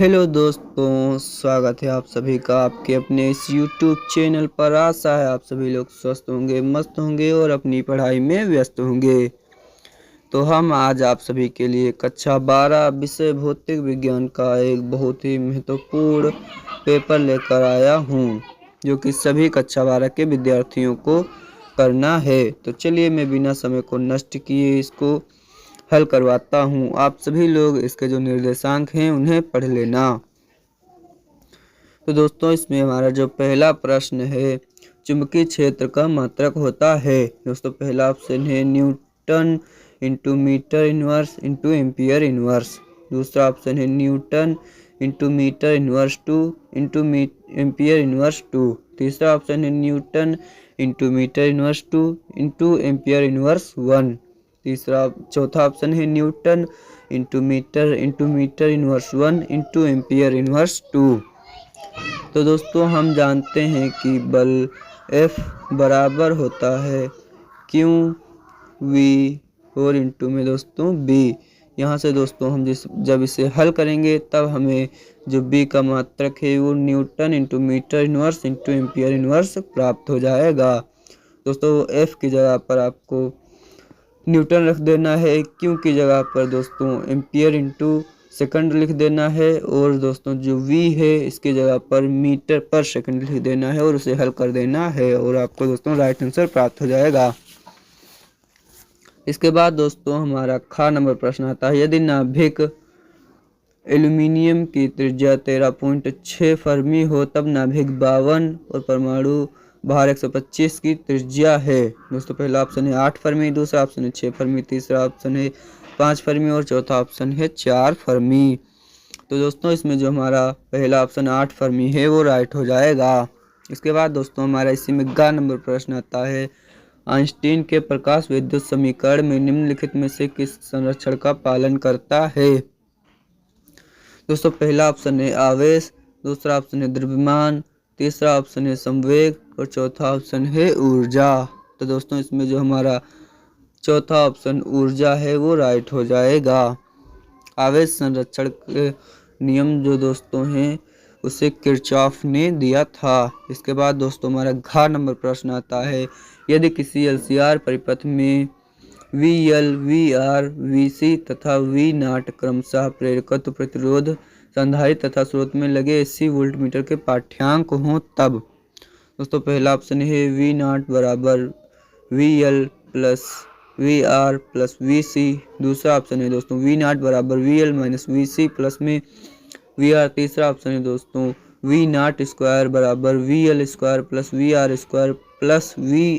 Hello दोस्तों, स्वागत है आप सभी का आपके अपने इस YouTube चैनल पर। आशा है आप सभी लोग स्वस्थ होंगे, मस्त होंगे और अपनी पढ़ाई में व्यस्त होंगे। तो हम आज आप सभी के लिए कक्षा 12 विषय भौतिक विज्ञान का एक बहुत ही महत्वपूर्ण पेपर लेकर आया हूँ, जो कि सभी कक्षा 12 के विद्यार्थियों को करना है। तो चलिए मैं बिना समय को नष्ट किए इसको हल करवाता हूँ। आप सभी लोग इसके जो निर्देशांक हैं उन्हें पढ़ लेना। तो दोस्तों, इसमें हमारा जो पहला प्रश्न है, चुंबकीय क्षेत्र का मात्रक होता है। दोस्तों, पहला ऑप्शन है newton into metre inverse into ampere inverse. दूसरा ऑप्शन है newton into metre inverse 2 into ampere inverse 2। तीसरा ऑप्शन है newton into metre inverse 2 into ampere inverse 1। चौथा ऑप्शन है newton into metre inverse 1 into ampere inverse 2। तो दोस्तों, हम जानते हैं कि बल F बराबर होता है Q V और इंटू में दोस्तों B। यहाँ से दोस्तों हम जब इसे हल करेंगे तब हमें जो B का मात्रक है वो newton into metre inverse into ampere inverse प्राप्त हो जाएगा। दोस्तों, F की जगह पर आपको न्यूटन रख देना है, Q की जगह पर दोस्तों एम्पियर इंटू सेकंड लिख देना है, और दोस्तों जो V है इसकी जगह पर मीटर पर सेकंड लिख देना है और उसे हल कर देना है, और आपको दोस्तों राइट आंसर प्राप्त हो जाएगा। इसके बाद दोस्तों हमारा ख नंबर प्रश्न आता है, यदि नाभिक एल्यूमिनियम की त्रिज्या 13.6 फर्मी हो तब नाभिक 52 और परमाणु भार 125 की त्रिज्या है। दोस्तों, पहला ऑप्शन है 8 फर्मी, दूसरा ऑप्शन है 6 फर्मी, तीसरा ऑप्शन है 5 फर्मी और चौथा ऑप्शन है 4 फर्मी। तो दोस्तों, इसमें जो हमारा पहला ऑप्शन 8 फर्मी है वो राइट हो जाएगा। इसके बाद दोस्तों हमारा इसी में ग नंबर प्रश्न आता है, आइंस्टीन के प्रकाश विद्युत समीकरण में निम्नलिखित में से किस संरक्षण का पालन करता है। दोस्तों, पहला ऑप्शन है आवेश, दूसरा ऑप्शन है द्रव्यमान, तीसरा ऑप्शन है संवेग और चौथा ऑप्शन है ऊर्जा। तो दोस्तों, इसमें जो हमारा चौथा ऑप्शन ऊर्जा है वो राइट हो जाएगा। आवेश संरक्षण के नियम जो दोस्तों हैं उसे किरचॉफ ने दिया था। इसके बाद दोस्तों हमारा घ नंबर प्रश्न आता है, यदि किसी LCR परिपथ में VL, VR, VC तथा V0 क्रमशः प्रेरकत्व, प्रतिरोध, संधारित्र तथा स्रोत में लगे AC वोल्टमीटर के पाठ्यांक हों तब। दोस्तों, पहला ऑप्शन है V0 बराबर VL plus VR plus VC। दूसरा ऑप्शन है दोस्तों V0 बराबर VL माइनस VC प्लस में VR। तीसरा ऑप्शन है दोस्तों V0 स्क्वायर बराबर VL square plus VR square plus V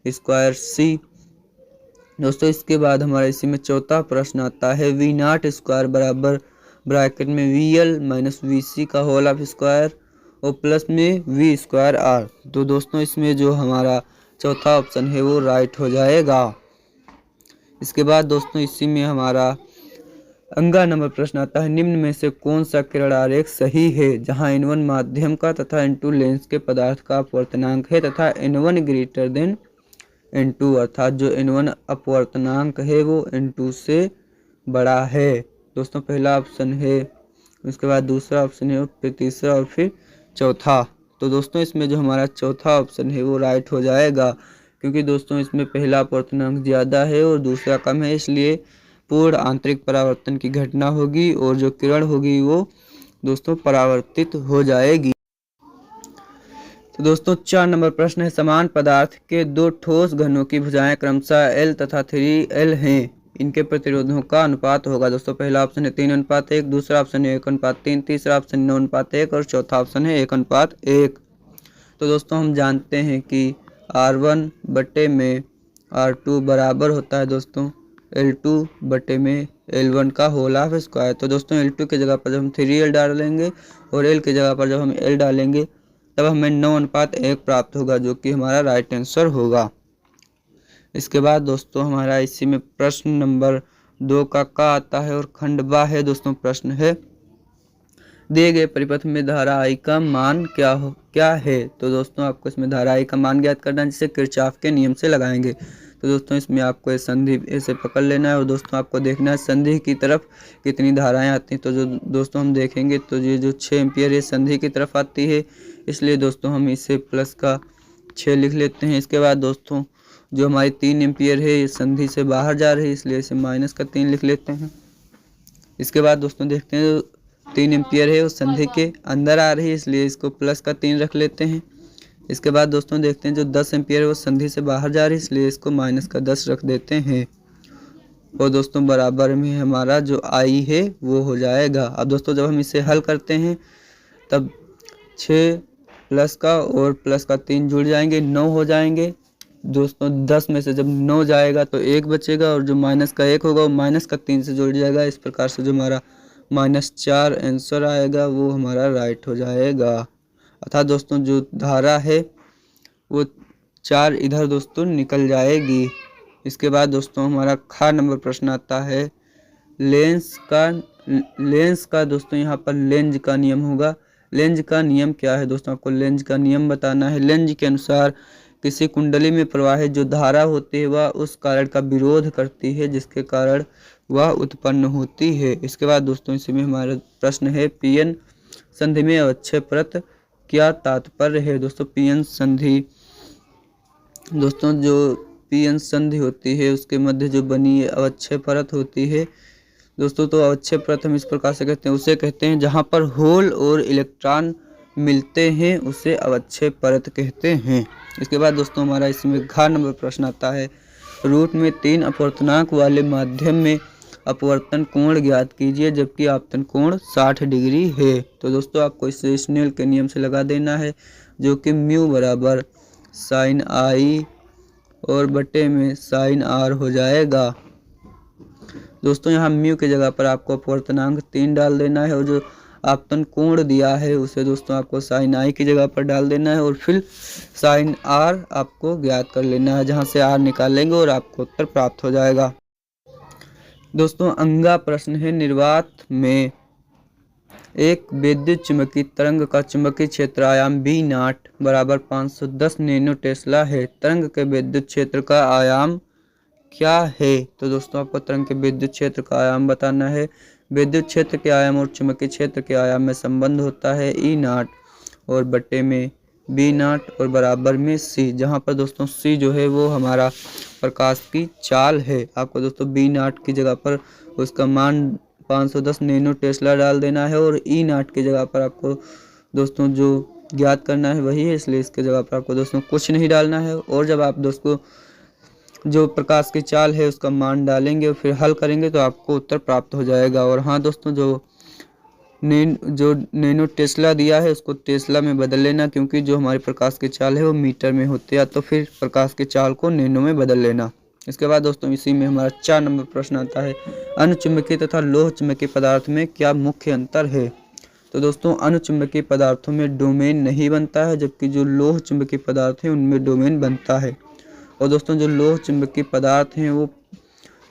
square C। दोस्तों, इसके बाद हमारे इसी में चौथा प्रश्न आता है, V0 स्क्वायर बराबर ब्रैकेट में VL माइनस VC का होल ऑफ स्क्वायर और प्लस में V स्क्वायर R। तो दोस्तों, इसमें जो हमारा चौथा ऑप्शन है वो राइट हो जाएगा। इसके बाद दोस्तों इसी में हमारा अंगा नंबर प्रश्न आता है, निम्न में से कौन सा किरण आरेख सही है जहां N1 माध्यम का तथा N2 लेंस के पदार्थ का अपवर्तनांक है तथा N1 ग्रेटर देन N2, अर्थात जो N1 अपवर्तनांक है वो N2 से बड़ा है। दोस्तों, पहला ऑप्शन है, उसके बाद दूसरा ऑप्शन है, फिर तीसरा और फिर चौथा। तो दोस्तों, इसमें जो हमारा चौथा ऑप्शन है वो राइट हो जाएगा, क्योंकि दोस्तों इसमें पहला अपवर्तनांक ज़्यादा है और दूसरा कम है, इसलिए पूर्ण आंतरिक परावर्तन की घटना होगी और जो किरण होगी वो दोस्तों परावर्तित हो जाएगी। तो दोस्तों 4 नंबर प्रश्न है, समान पदार्थ के दो ठोस घनों की भुजाएं क्रमशः L तथा 3L हैं, इनके प्रतिरोधों का अनुपात होगा। दोस्तों, पहला ऑप्शन है 3:1, दूसरा ऑप्शन है 1:3, तीसरा ऑप्शन 9:1 और चौथा ऑप्शन है 1:1। तो दोस्तों हम जानते हैं कि R1 बटे में R2 बराबर होता है दोस्तों L2 बटे में L1 का होल ऑफ स्क्वायर। तो दोस्तों L2 की जगह पर जब हम 3L डालेंगे और L की जगह पर जब हम L डालेंगे तब हमें 9:1 प्राप्त होगा, जो कि हमारा राइट आंसर होगा। इसके बाद दोस्तों हमारा इसी में प्रश्न नंबर 2 का आता है और खंड बा है। दोस्तों प्रश्न है, दिए गए परिपथ में धारा I का मान क्या है। तो दोस्तों आपको इसमें धारा I का मान ज्ञात करना है, जिसे किरचॉफ के नियम से लगाएंगे। तो दोस्तों इसमें आपको ये संधि ऐसे पकड़ लेना है और दोस्तों आपको देखना है संधि की तरफ कितनी धाराएं आती हैं। तो जो दोस्तों हम देखेंगे तो ये जो 6 एम्पियर ये संधि की तरफ आती है, इसलिए दोस्तों हम इसे प्लस का 6 लिख लेते हैं। इसके बाद दोस्तों जो हमारी 3 एम्पियर है ये संधि से बाहर जा रही है, इसलिए इसे माइनस का 3 लिख लेते हैं। इसके बाद दोस्तों देखते हैं जो 3 एम्पियर है वो संधि के अंदर आ रही है, इसलिए इसको प्लस का 3 रख लेते हैं। इसके बाद दोस्तों देखते हैं जो 10 एम्पियर है वो संधि से बाहर जा रही है, इसलिए इसको माइनस का 10 रख देते हैं। और दोस्तों बराबर में हमारा जो आई है वो हो जाएगा। अब दोस्तों जब हम इसे हल करते हैं तब 6 प्लस का और प्लस का 3 जुड़ जाएंगे, 9 हो जाएंगे। दोस्तों 10 में से जब 9 जाएगा तो 1 बचेगा और जो माइनस का 1 होगा वो माइनस का 3 से जुड़ जाएगा। इस प्रकार से जो हमारा -4 आंसर आएगा वो हमारा राइट हो जाएगा। अर्थात दोस्तों जो धारा है वो 4 इधर दोस्तों निकल जाएगी। इसके बाद दोस्तों हमारा ख नंबर प्रश्न आता है लेंस का दोस्तों यहाँ पर लेंज का नियम होगा। लेंज का नियम क्या है दोस्तों, आपको लेंज का नियम बताना है। लेंज के अनुसार किसी कुंडली में प्रवाहित जो धारा होती है वह उस कारण का विरोध करती है जिसके कारण वह उत्पन्न होती है। इसके बाद दोस्तों इसी में हमारा प्रश्न है पीएन संधि में अवच्छेद परत क्या तात्पर्य है। दोस्तों पीएन संधि दोस्तों जो पीएन संधि होती है उसके मध्य जो बनी अवच्छेद परत होती है दोस्तों, तो अवच्छेद परत हम इस प्रकार से कहते हैं, उसे कहते हैं जहां पर होल और इलेक्ट्रॉन मिलते हैं उसे अवच्छेद परत कहते हैं। इसके बाद दोस्तों हमारा इसमें घ नंबर प्रश्न आता है रूट में 3 अपवर्तनांक वाले माध्यम में अपवर्तन कोण ज्ञात कीजिए जबकि आपतन कोण 60 डिग्री है। तो दोस्तों आपको इसे स्नेल के नियम से लगा देना है जो कि म्यू बराबर साइन आई और बटे में साइन आर हो जाएगा। दोस्तों यहाँ म्यू की जगह पर आपको अपवर्तनांक 3 डाल देना है और जो आपतन कोण दिया है उसे दोस्तों आपको साइन आई की जगह पर डाल देना है और फिर साइन आर आपको ज्ञात कर लेना है, जहाँ से आर निकालेंगे और आपको उत्तर प्राप्त हो जाएगा। दोस्तों अंगा प्रश्न है निर्वात में एक विद्युत चुंबकीय तरंग का चुंबकीय क्षेत्र आयाम बी नॉट बराबर 510 नैनो टेस्ला है। तरंग के विद्युत क्षेत्र का आयाम क्या है। तो दोस्तों आपको तरंग के विद्युत क्षेत्र का आयाम बताना है। विद्युत क्षेत्र के आयाम और चुंबकीय क्षेत्र के आयाम में संबंध होता है ई नॉट और बटे में बी नॉट और बराबर में सी, जहाँ पर दोस्तों सी जो है वो हमारा प्रकाश की चाल है। आपको दोस्तों बी नॉट की जगह पर उसका मान 510 नैनो टेस्ला डाल देना है और ई नॉट की जगह पर आपको दोस्तों जो ज्ञात करना है वही है, इसलिए इसके जगह पर आपको दोस्तों कुछ नहीं डालना है। और जब आप दोस्तों जो प्रकाश की चाल है उसका मान डालेंगे और फिर हल करेंगे तो आपको उत्तर प्राप्त हो जाएगा। और हाँ दोस्तों जो नैनो टेस्ला दिया है उसको टेस्ला में बदल लेना, क्योंकि जो हमारी प्रकाश की चाल है वो मीटर में होती है, तो फिर प्रकाश की चाल को नैनो में बदल लेना। इसके बाद दोस्तों इसी में हमारा 4 नंबर प्रश्न आता है अनुचुंबकीय तथा लोह चुंबकीय पदार्थ में क्या मुख्य अंतर है। तो दोस्तों अनुचुंबकीय पदार्थों में डोमेन नहीं बनता है जबकि जो लोह चुंबकीय पदार्थ हैं उनमें डोमेन बनता है। और दोस्तों जो लोह चुंबकीय पदार्थ हैं वो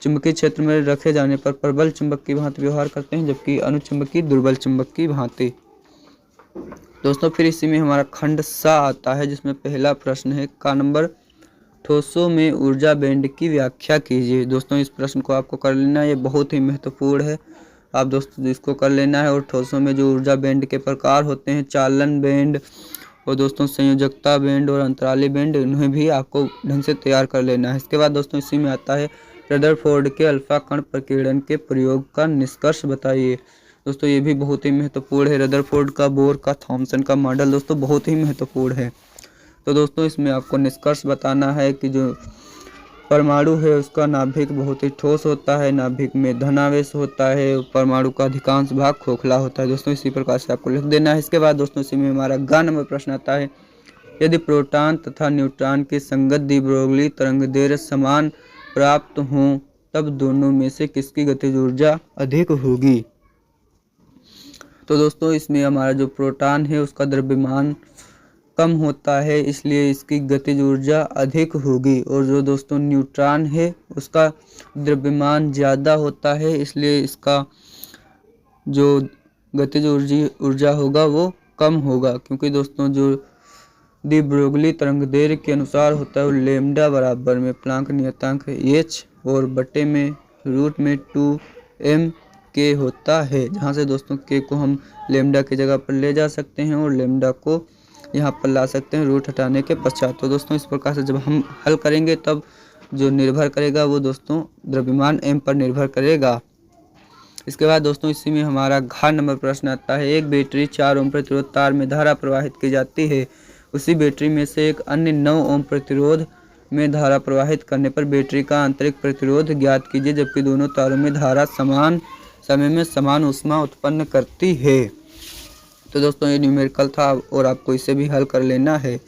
चुंबकीय क्षेत्र में रखे जाने पर प्रबल चुंबक की भांति व्यवहार करते हैं जबकि अनुचुंबकीय दुर्बल चुंबक की भांति। दोस्तों फिर इसी में हमारा खंड सा आता है जिसमें पहला प्रश्न है का नंबर ठोसों में ऊर्जा बैंड की व्याख्या कीजिए। दोस्तों इस प्रश्न को आपको कर लेना है, ये बहुत ही महत्वपूर्ण है, आप दोस्तों इसको कर लेना है। और ठोसों में जो ऊर्जा बैंड के प्रकार होते हैं चालन बैंड और दोस्तों संयोजकता बैंड और अंतराली बैंड, उन्हें भी आपको ढंग से तैयार कर लेना है। इसके बाद दोस्तों इसी में आता है रदरफोर्ड के अल्फा कण प्रकीर्णन के प्रयोग का निष्कर्ष बताइए। दोस्तों ये भी बहुत ही महत्वपूर्ण है, रदरफोर्ड का, बोर का, थॉमसन का मॉडल दोस्तों बहुत ही महत्वपूर्ण है। तो दोस्तों इसमें आपको निष्कर्ष बताना है कि जो परमाणु है उसका नाभिक बहुत ही ठोस होता है, नाभिक में धनावेश होता है, परमाणु का अधिकांश भाग खोखला होता है। दोस्तों इसी प्रकार से आपको लिख देना है। इसके बाद दोस्तों इसी में हमारा ग नंबर प्रश्न आता है यदि प्रोटॉन तथा न्यूट्रॉन की संगत द्विब्रोगली तरंगदैर्घ्य समान प्राप्त हों तब दोनों में से किसकी गतिज ऊर्जा अधिक होगी। तो दोस्तों इसमें हमारा जो प्रोटॉन है उसका द्रव्यमान कम होता है इसलिए इसकी गतिज ऊर्जा अधिक होगी, और जो दोस्तों न्यूट्रॉन है उसका द्रव्यमान ज़्यादा होता है इसलिए इसका जो गतिज ऊर्जा होगा वो कम होगा, क्योंकि दोस्तों जो डी ब्रोगली तरंगदैर्घ्य के अनुसार होता है वो लेमडा बराबर में प्लांक नियतांक एच और बटे में रूट में 2m के होता है, जहाँ से दोस्तों के को हम लेमडा की जगह पर ले जा सकते हैं और लेमडा को यहाँ पर ला सकते हैं रूट हटाने के पश्चात। तो दोस्तों इस प्रकार से जब हम हल करेंगे तब जो निर्भर करेगा वो दोस्तों द्रव्यमान m पर निर्भर करेगा। इसके बाद दोस्तों इसी में हमारा घ नंबर प्रश्न आता है। एक बैटरी 4 ओम प्रतिरोध तार में धारा प्रवाहित की जाती है। उसी बैटरी में से एक अन्य 9 ओम प्रतिरोध में धारा प्रवाहित करने पर बैटरी का आंतरिक प्रतिरोध ज्ञात कीजिए, जबकि दोनों तारों में धारा समान समय में समान ऊष्मा उत्पन्न करती है। तो दोस्तों ये न्यूमेरिकल था और आपको इसे भी हल कर लेना है।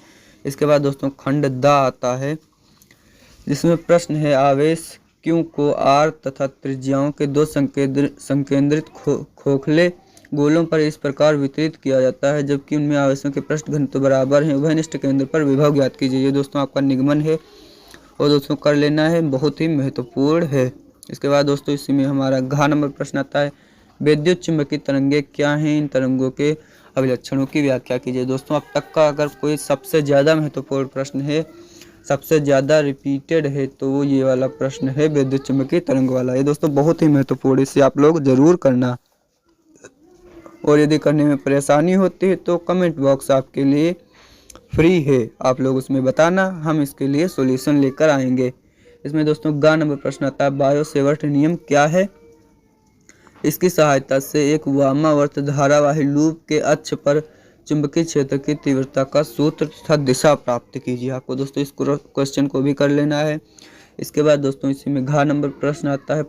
इसके बाद दोस्तों खंड द आता है, जिसमें प्रश्न है आवेश Q को R तथा त्रिज्याओं के दो संकेंद्रित खोखले गोलों पर इस प्रकार वितरित किया जाता है, जबकि उनमें आवेशों के पृष्ठ घनत्व बराबर हैं। उभयनिष्ठ केंद्र पर विभव ज्ञात कीजिए। ये दोस्तों आपका निगमन है और दोस्तों कर लेना है, बहुत ही महत्वपूर्ण है। इसके बाद दोस्तों इसी में हमारा घ नंबर प्रश्न आता है। विद्युत चुंबकीय तरंगे क्या हैं? इन तरंगों के अभिलक्षणों की व्याख्या कीजिए। दोस्तों अब तक का अगर कोई सबसे ज़्यादा महत्वपूर्ण प्रश्न है, सबसे ज़्यादा रिपीटेड है, तो वो ये वाला प्रश्न है विद्युत चुंबकीय तरंग वाला। ये दोस्तों बहुत ही महत्वपूर्ण, इसे आप लोग ज़रूर करना। और यदि करने में परेशानी होती है तो कमेंट बॉक्स आपके लिए फ्री है, आप लोग उसमें बताना, हम इसके लिए सॉल्यूशन लेकर आएंगे। इसमें दोस्तों ग नंबर प्रश्न आता है। बायो-सेवर्ट नियम क्या है? इसकी सहायता से एक वामावर्त धारावाही लूप के अक्ष पर चुंबकीय क्षेत्र की तीव्रता का सूत्र तथा दिशा प्राप्त कीजिए। आपको दोस्तों इस क्वेश्चन को भी कर लेना है। इसके बाद दोस्तों इसी में घ नंबर प्रश्न आता है।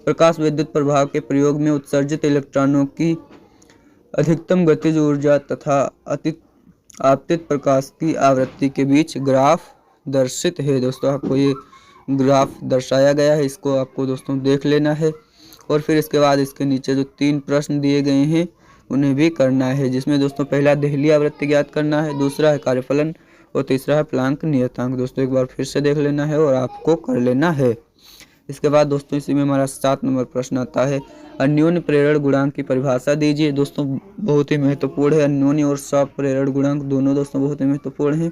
प्रकाश विद्युत प्रभाव के प्रयोग में उत्सर्जित इलेक्ट्रॉनों की अधिकतम गतिज ऊर्जा तथा आपतित प्रकाश की आवृत्ति के बीच ग्राफ दर्शित है। दोस्तों आपको ये ग्राफ दर्शाया गया है, इसको आपको दोस्तों देख लेना है। और फिर इसके बाद इसके नीचे जो 3 प्रश्न दिए गए हैं उन्हें भी करना है, जिसमें दोस्तों पहला देहली आवृत्ति ज्ञात करना है, दूसरा है कार्यफलन और तीसरा है प्लांक नियतांक। दोस्तों एक बार फिर से देख लेना है और आपको कर लेना है। इसके बाद दोस्तों इसी में हमारा 7 नंबर प्रश्न आता है। अन्योन्य प्रेरण गुणांक की परिभाषा दीजिए। दोस्तों बहुत ही महत्वपूर्ण है, अन्योन्य और सप्रेरण गुणांक दोनों दोस्तों बहुत ही महत्वपूर्ण है।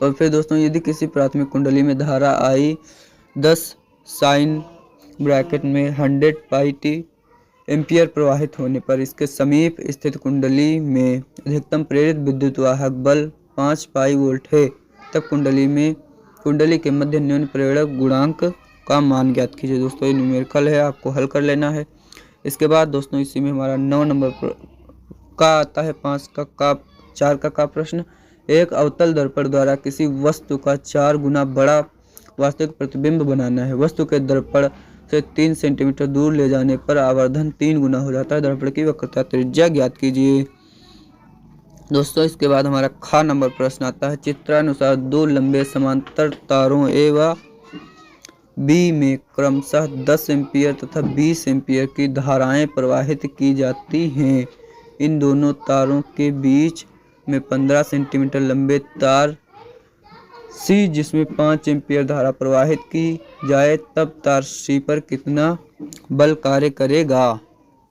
और फिर दोस्तों यदि किसी प्राथमिक कुंडली में धारा I 10 साइन ब्रैकेट में 100 पाई टी एम्पियर प्रवाहित होने पर इसके समीप स्थित कुंडली में अधिकतम प्रेरित विद्युत वाहक बल 5 पाई वोल्ट है, तब कुंडली के मध्य न्यून प्रेरक गुणांक का मान ज्ञात कीजिए। दोस्तों ये न्यूमेरिकल है, आपको हल कर लेना है। इसके बाद दोस्तों इसी में हमारा 9 नंबर का आता है 4 का प्रश्न। एक अवतल दर्पण द्वारा किसी वस्तु का 4 गुना बड़ा वास्तविक प्रतिबिंब बनाना है। वस्तु के दर्पण से 3 सेंटीमीटर दूर ले जाने पर आवर्धन 3 गुना हो जाता है। दर्पण की वक्रता त्रिज्या ज्ञात कीजिए। दोस्तों इसके बाद हमारा ख नंबर प्रश्न आता है। चित्रानुसार 2 लंबे समांतर तारों ए व बी में क्रमशः 10 एम्पियर तथा 20 एम्पियर की धाराएं प्रवाहित की जाती हैं। इन दोनों तारों के बीच में 15 सेंटीमीटर लंबे तार सी जिसमें 5 एम्पियर धारा प्रवाहित की जाए, तब तार सी पर कितना बल कार्य करेगा।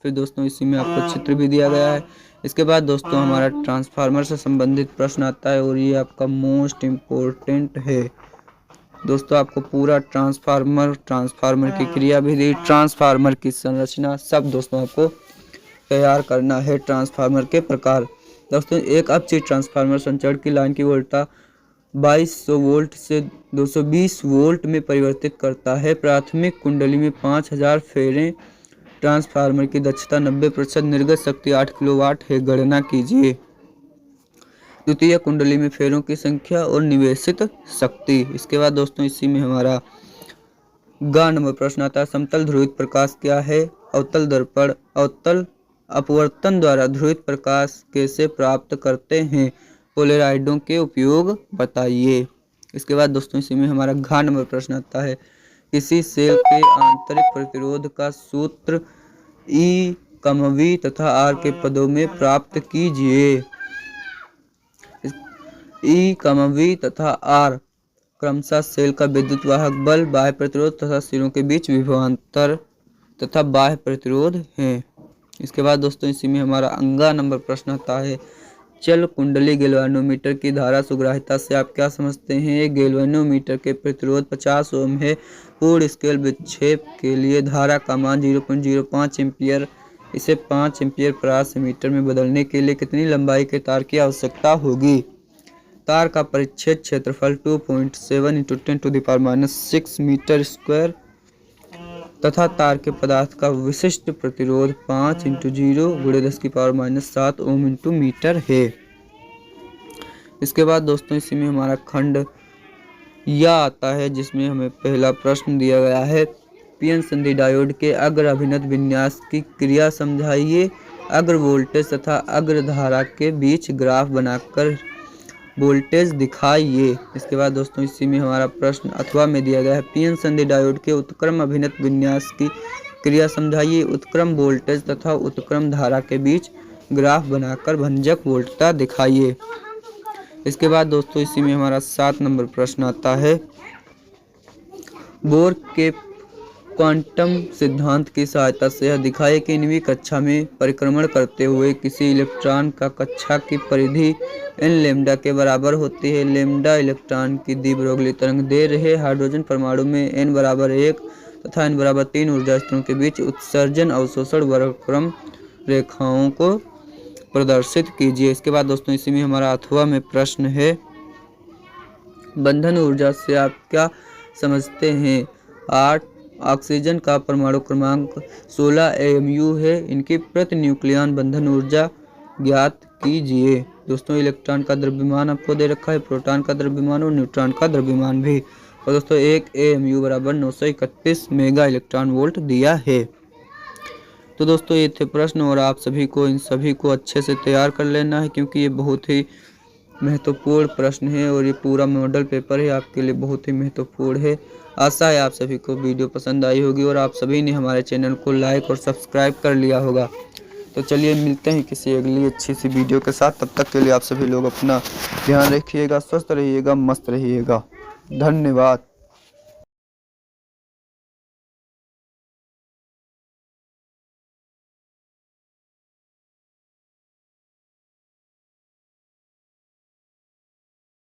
फिर दोस्तों इसी में आपको चित्र भी दिया गया है। इसके बाद दोस्तों हमारा ट्रांसफार्मर से संबंधित प्रश्न आता है और ये आपका मोस्ट इम्पोर्टेंट है। दोस्तों आपको पूरा ट्रांसफार्मर की क्रियाविधि, ट्रांसफार्मर की संरचना सब दोस्तों आपको तैयार करना है। ट्रांसफार्मर के प्रकार दोस्तों, एक अक्षीय ट्रांसफार्मर संचरण की लाइन की वोल्टता 2200 वोल्ट से 220 वोल्ट में परिवर्तित करता है। प्राथमिक कुंडली में 5000 फेरे, ट्रांसफार्मर की दक्षता 90%, निर्गत शक्ति 8 किलोवाट है। गणना कीजिए। द्वितीय कुंडली में फेरों की संख्या और निवेशित शक्ति। इसके बाद दोस्तों इसी में हमारा ग नंबर प्रश्न आता है। समतल ध्रुवित प्रकाश क्या है? अवतल दर्पण अवतल अपवर्तन द्वारा ध्रुवित प्रकाश कैसे प्राप्त करते हैं? पोलेराइडों के उपयोग बताइए। इसके बाद दोस्तों इसी में हमारा घ नंबर प्रश्न आता है। किसी सेल के आंतरिक प्रतिरोध का सूत्र E, V तथा R के पदों में प्राप्त कीजिए। E, V तथा R क्रमशः सेल का विद्युत वाहक बल, बाह्य प्रतिरोध तथा सिरों के बीच विभवांतर तथा बाह्य प्रतिरोध है। इसके बाद दोस्तों इसी में हमारा अंगा नंबर प्रश्न आता है। चल कुंडली गैल्वेनोमीटर की धारा सुग्राह्यता से आप क्या समझते हैं? गैल्वेनोमीटर के प्रतिरोध 50 ओम है। पूर्ण स्केल विक्षेप के लिए धारा का मान 0.05 एम्पियर। इसे 5 एम्पियर प्रति मीटर में बदलने के लिए कितनी लंबाई के तार की आवश्यकता होगी? तार का परिच्छेद क्षेत्रफल 2.7 × 10⁻⁶ मीटर स्क्वायर तथा तार के पदार्थ का विशिष्ट प्रतिरोध 5 × 10 × 10⁻⁷ ओम × मीटर है। इसके बाद दोस्तों इसी में हमारा खंड या आता है, जिसमें हमें पहला प्रश्न दिया गया है, पीएन संधि डायोड के अग्र अभिन्नत विन्यास की क्रिया समझाइए। अग्र वोल्टेज तथा अग्र धारा के बीच ग्राफ बनाकर वोल्टेज दिखाइए। इसके बाद दोस्तों इसी में हमारा प्रश्न अथवा में दिया गया है, पीएन संधि डायोड के उत्क्रम अभिन्नत विन्यास की क्रिया समझाइए। उत्क्रम वोल्टेज तथा उत्क्रम धारा के बीच ग्राफ बनाकर भंजक वोल्टता दिखाइए। इसके बाद दोस्तों इसी में हमारा 7 नंबर प्रश्न आता है, बोर के क्वांटम सिद्धांत की सहायता से यह दिखाए कि नवीं कक्षा में परिक्रमण करते हुए किसी इलेक्ट्रॉन का कक्षा की परिधि n लैम्डा के बराबर होती है। लैम्डा इलेक्ट्रॉन की द्विध्रुवीय तरंग दे रहे हाइड्रोजन परमाणु में n बराबर 1 तथा n बराबर 3 ऊर्जा स्तरों के बीच उत्सर्जन अवशोषण वर्गक्रम रेखाओं को प्रदर्शित कीजिए। इसके बाद दोस्तों इसी में हमारा अथवा में प्रश्न है, बंधन ऊर्जा से आप क्या समझते हैं? 8 ऑक्सीजन का परमाणु क्रमांक 16 AMU है। इनकी प्रति न्यूक्लियन बंधन ऊर्जा ज्ञात कीजिए। दोस्तों इलेक्ट्रॉन का द्रव्यमान आपको दे रखा है, प्रोटॉन का द्रव्यमान और न्यूट्रॉन का द्रव्यमान भी। और दोस्तों 1 AMU बराबर 931 मेगा इलेक्ट्रॉन वोल्ट दिया है। तो दोस्तों ये थे प्रश्न, और आप सभी को इन सभी को अच्छे से तैयार कर लेना है, क्योंकि ये बहुत ही महत्वपूर्ण प्रश्न है और ये पूरा मॉडल पेपर है, आपके लिए बहुत ही महत्वपूर्ण है। आशा है आप सभी को वीडियो पसंद आई होगी और आप सभी ने हमारे चैनल को लाइक और सब्सक्राइब कर लिया होगा। तो चलिए मिलते हैं किसी अगली अच्छी सी वीडियो के साथ। तब तक के लिए आप सभी लोग अपना ध्यान रखिएगा, स्वस्थ रहिएगा, मस्त रहिएगा। धन्यवाद।